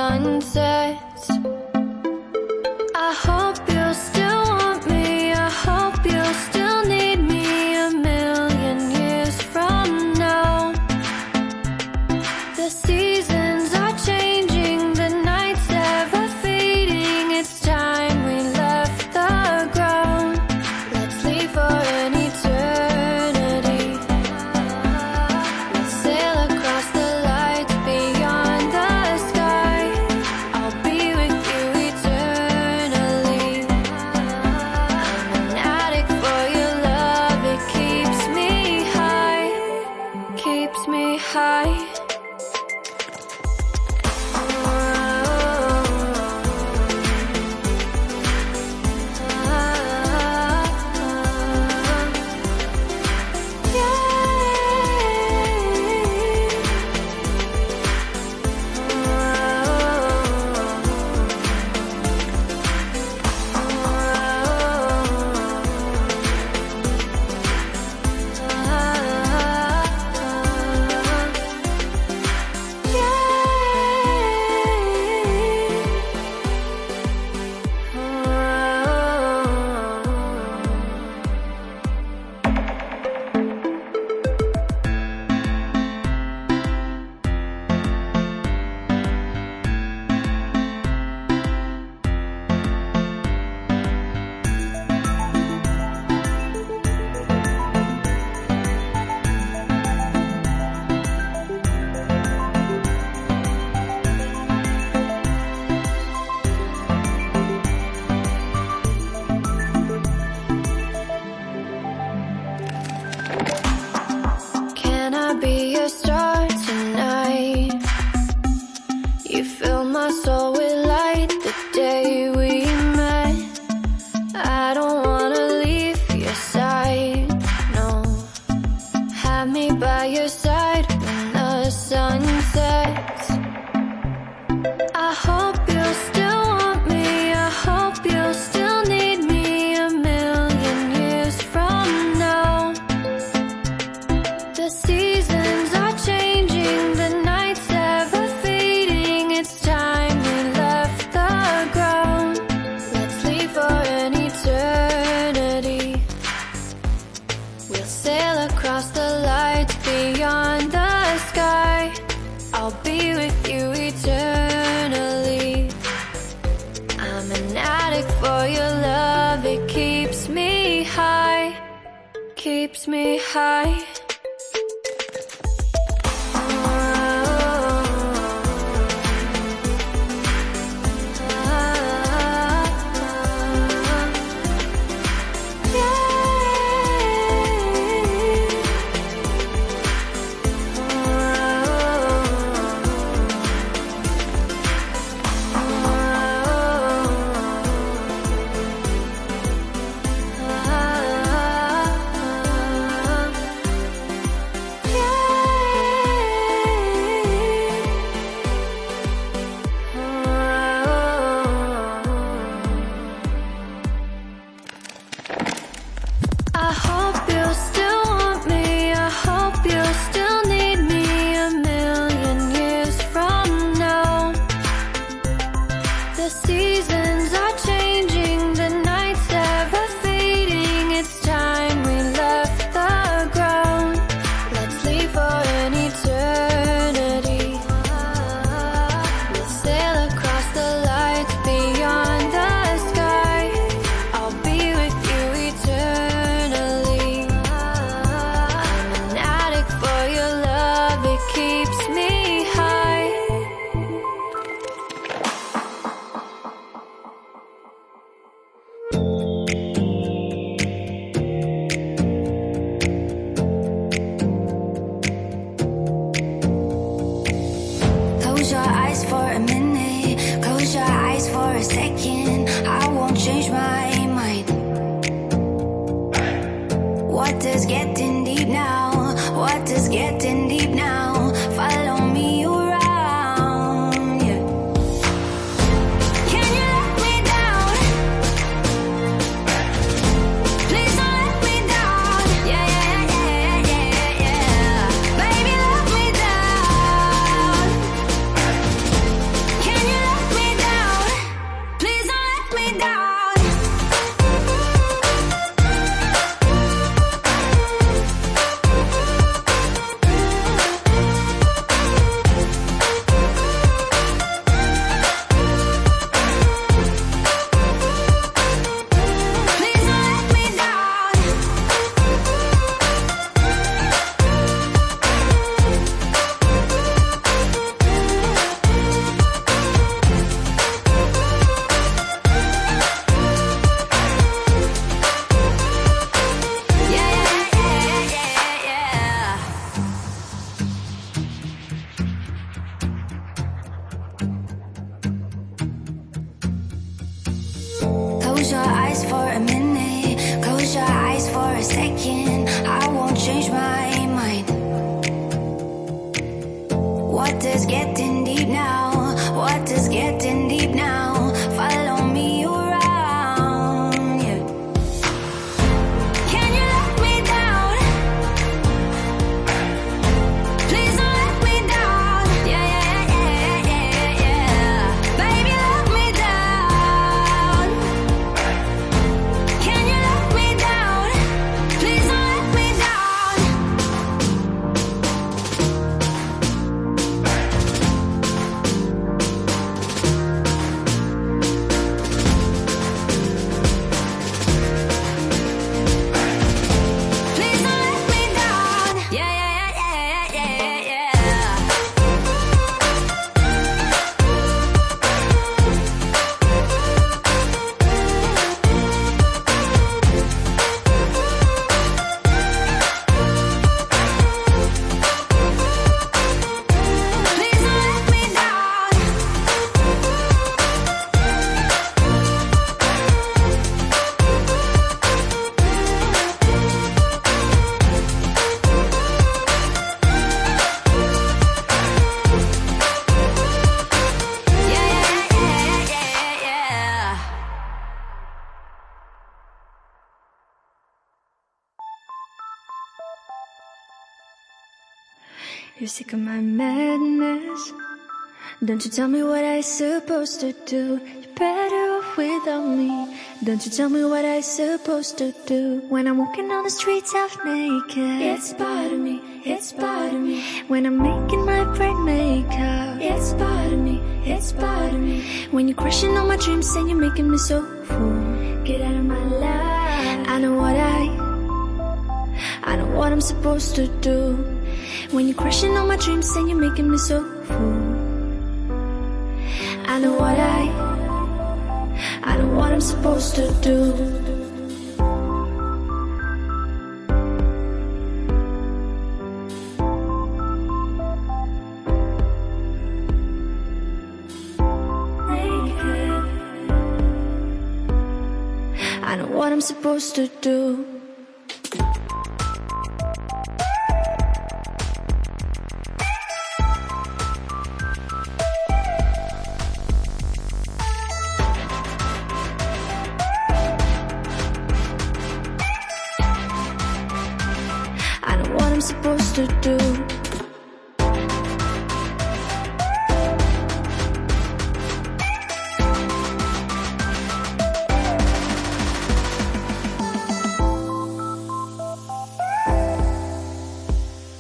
sunsets. I hope you'll still want me, I hope you'll still need me a million years from now. The seasons are changing, the nights ever fading, it's time we left the ground. Let's leave for an eternity. We'll sail across the lights beyond the sky. I'll be with you eternally. I'm an addict for your love, it keeps me high, keeps me high. Can I be your star tonight? You fill my soul with light the day we met. I don't wanna leave your side, no. Have me by your side when the sun sets. I hope you'll still want me, I hope you'll still need me a million years from now. The seasons are changing, the nights ever fading, it's time we left the ground. Let's leave for an eternity. We'll sail across the lights beyond the sky. I'll be with you eternally. I'm an addict for your love, it keeps me high, keeps me high. you sick of my madness? Don't you tell me what I supposed to do? You're better off without me. Don't you tell me what I supposed to do? When I'm walking on the streets half naked, it's bothering me, it's bothering me. When I'm making my bright makeup, it's bothering me, it's bothering me. When you're crushing on my dreams and you're making me so full, get out of my life. I know what I'm supposed to do. When you're crushing on my dreams and you're making me so full, I know what I'm supposed to do. I know what I'm supposed to do. I know what I'm supposed to do.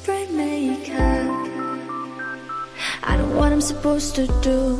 Bright makeup. I know what I'm supposed to do.